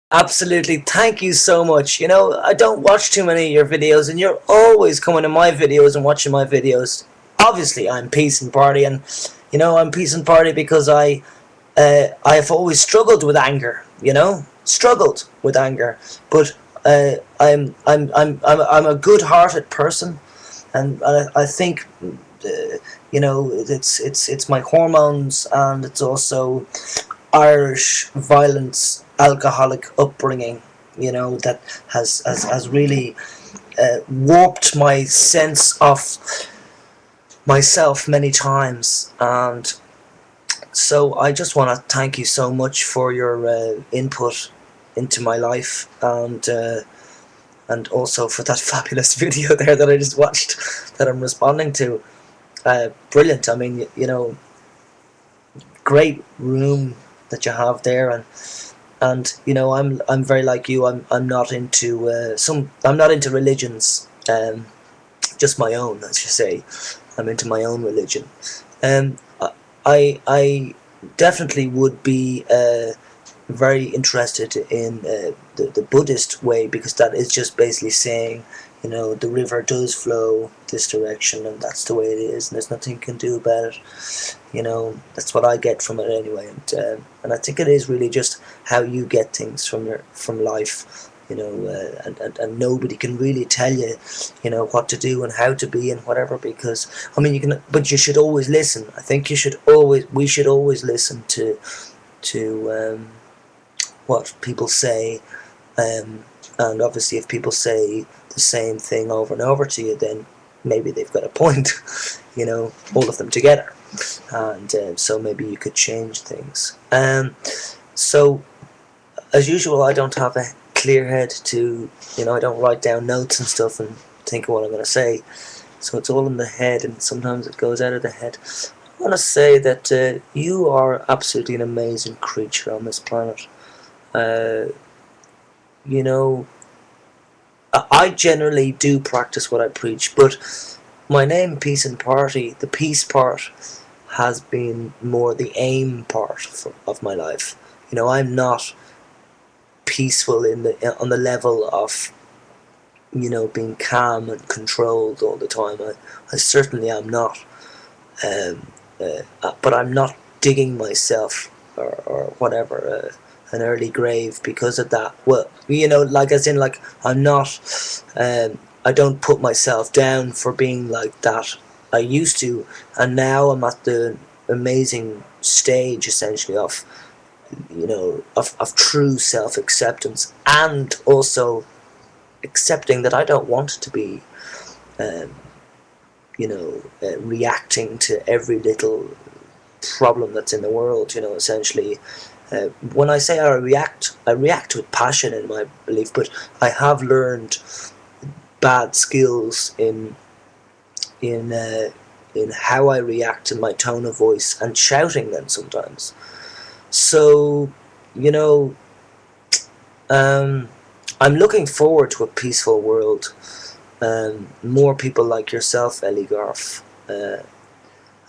Absolutely. Thank you so much. I don't watch too many of your videos, and you're always coming to my videos and watching my videos. Obviously, I'm Peace and Party, and I'm Peace and Party because I've always struggled with anger. Struggled with anger, but I'm a good-hearted person, and I think it's my hormones, and it's also Irish violence, alcoholic upbringing, that has really warped my sense of myself many times. And so I just want to thank you so much for your input into my life, and also for that fabulous video there that I just watched that I'm responding to. Brilliant. I mean, great room that you have there, and I'm very like you. I'm not into I'm not into religions. Just my own, as you say. I'm into my own religion. Um, I definitely would be very interested in the Buddhist way, because that is just basically saying, the river does flow this direction, and that's the way it is, and there's nothing you can do about it. That's what I get from it anyway, and I think it is really just how you get things from life. And nobody can really tell you, what to do and how to be and whatever. Because I mean, but you should always listen. I think we should always listen to what people say, and obviously, if people say the same thing over and over to you, then maybe they've got a point. All of them together, and so maybe you could change things. So as usual, I don't have a clear head to, I don't write down notes and stuff and think of what I'm going to say. So it's all in the head, and sometimes it goes out of the head. I want to say that you are absolutely an amazing creature on this planet. Uh, you know, I generally do practice what I preach, but my name, Peace and Party, the peace part has been more the aim part of my life. I'm not peaceful on the level of being calm and controlled all the time. I certainly am not, but I'm not digging myself or whatever an early grave because of that. Well, like as in like I'm not. I don't put myself down for being like that. I used to, and now I'm at the amazing stage essentially of true self-acceptance, and also accepting that I don't want to be um, reacting to every little problem that's in the world. Essentially, when I say I react with passion in my belief, but I have learned bad skills in uh, in how I react, in my tone of voice, and shouting then sometimes. So, you know, um, I'm looking forward to a peaceful world. More people like yourself, Ellie Garf,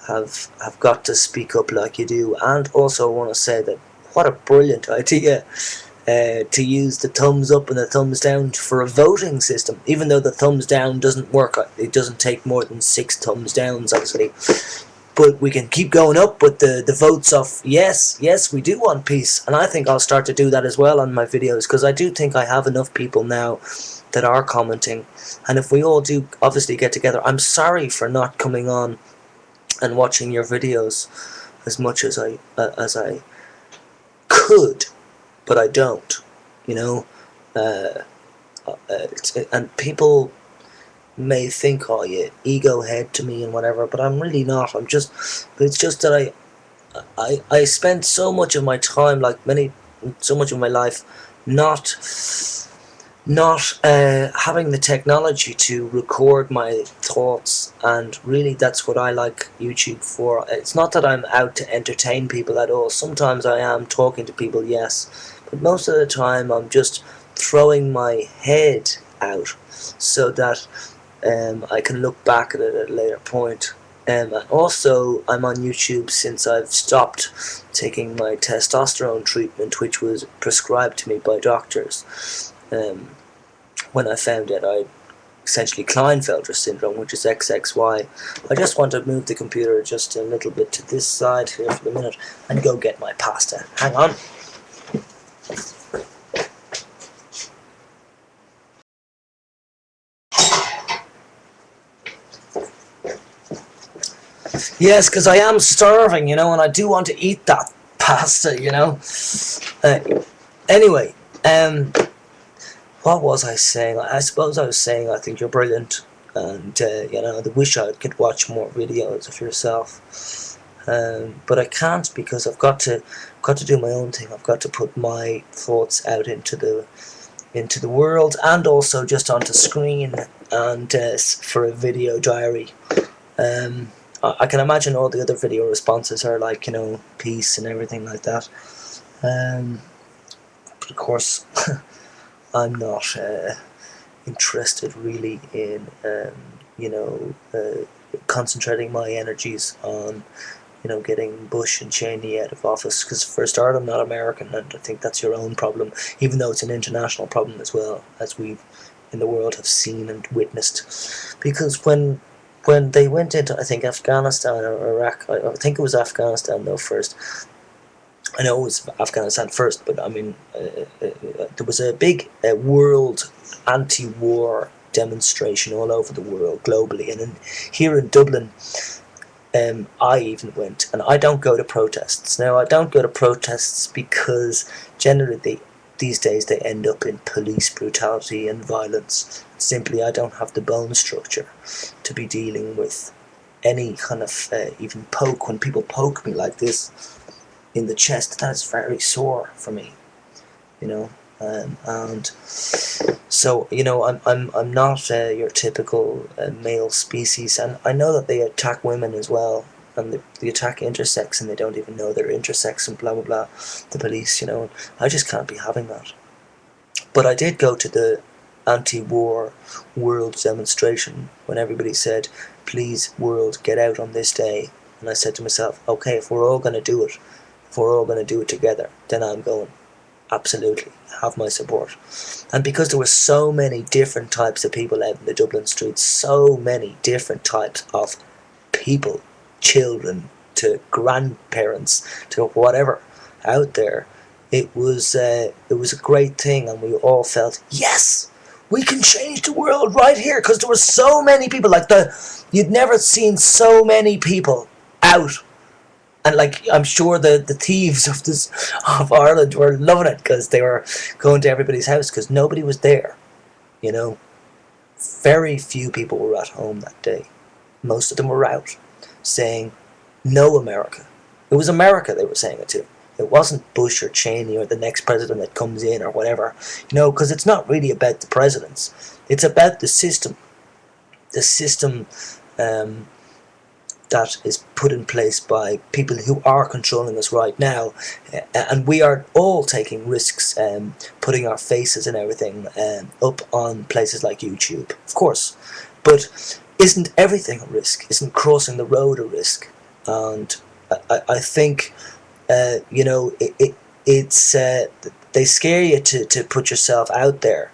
have got to speak up like you do, and also want to say that what a brilliant idea to use the thumbs up and the thumbs down for a voting system. Even though the thumbs down doesn't work, it doesn't take more than 6 thumbs downs actually. But we can keep going up with the votes of yes, we do want peace. And I think I'll start to do that as well on my videos, because I do think I have enough people now that are commenting. And if we all do obviously get together, I'm sorry for not coming on and watching your videos as much as I could, but I don't. You know, uh, and people may think, oh, you ego head to me and whatever, but I'm really not. It's just that I spent so much of my time, so much of my life, not having the technology to record my thoughts, and really that's what I like YouTube for. It's not that I'm out to entertain people at all. Sometimes I am talking to people, yes, but most of the time I'm just throwing my head out so that I can look back at it at a later point. And also, I'm on YouTube since I've stopped taking my testosterone treatment, which was prescribed to me by doctors. When I found it, I essentially Klinefelter syndrome, which is XXY. I just want to move the computer just a little bit to this side here for the minute and go get my pasta. Hang on. Yes, because I am starving, and I do want to eat that pasta, Anyway, what was I saying? I suppose I was saying I think you're brilliant, and I wish I could watch more videos of yourself, but I can't because I've got to do my own thing. I've got to put my thoughts out into the world, and also just onto screen, and for a video diary. I can imagine all the other video responses are like, peace and everything like that. But of course, I'm not interested really in, concentrating my energies on, getting Bush and Cheney out of office. Because for a start, I'm not American, and I think that's your own problem, even though it's an international problem as well, as we in the world have seen and witnessed. Because when they went into, I think, Afghanistan or Iraq, I think it was Afghanistan though first. I know it was Afghanistan first, but I mean, there was a big world anti-war demonstration all over the world, globally, and here in Dublin, I even went, and I don't go to protests. Now, I don't go to protests because generally these days they end up in police brutality and violence. Simply, I don't have the bone structure to be dealing with any kind of even poke. When people poke me like this in the chest, that's very sore for me, and so I'm not your typical male species, and I know that they attack women as well, and they attack intersex, and they don't even know they're intersex, and blah blah blah. The police, I just can't be having that. But I did go to the anti-war world demonstration when everybody said, please world, get out on this day. And I said to myself, okay, if we're all going to do it, if we're all going to do it together, then I'm going. Absolutely, have my support. And because there were so many different types of people out in the Dublin streets, so many different types of people, children to grandparents to whatever, out there, it was a great thing, and we all felt, yes, we can change the world right here, because there were so many people, you'd never seen so many people out, and I'm sure the thieves of Ireland were loving it, because they were going to everybody's house, because nobody was there, very few people were at home that day. Most of them were out saying, no America. It was America they were saying it to. It wasn't Bush or Cheney or the next president that comes in or whatever, because it's not really about the presidents. It's about the system. The system that is put in place by people who are controlling us right now. And we are all taking risks, putting our faces and everything up on places like YouTube, of course. But isn't everything a risk? Isn't crossing the road a risk? And I think, it's they scare you to put yourself out there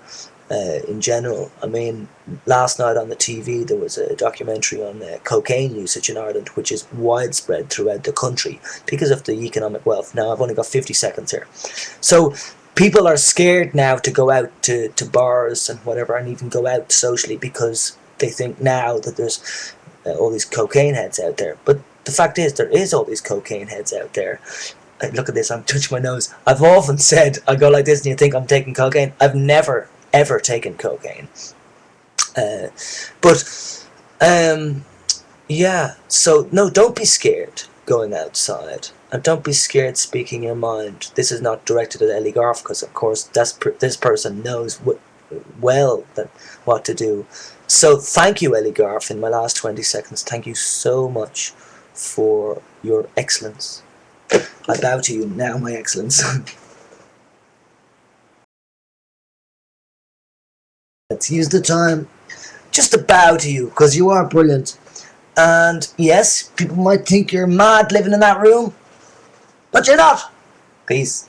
in general. I mean, last night on the TV there was a documentary on cocaine usage in Ireland, which is widespread throughout the country because of the economic wealth. Now, I've only got 50 seconds here. So people are scared now to go out to bars and whatever, and even go out socially, because they think now that there's all these cocaine heads out there. But the fact is, there is all these cocaine heads out there. Look at this, I'm touching my nose. I've often said, I go like this and you think I'm taking cocaine. I've never, ever taken cocaine. Yeah, so no, don't be scared going outside. And don't be scared speaking your mind. This is not directed at Ellie Garf, because of course this person knows well what to do. So thank you, Ellie Garf, in my last 20 seconds. Thank you so much for your excellence. I bow to you now, my excellence. Let's use the time just to bow to you, because you are brilliant. And yes, people might think you're mad living in that room, but you're not. Peace.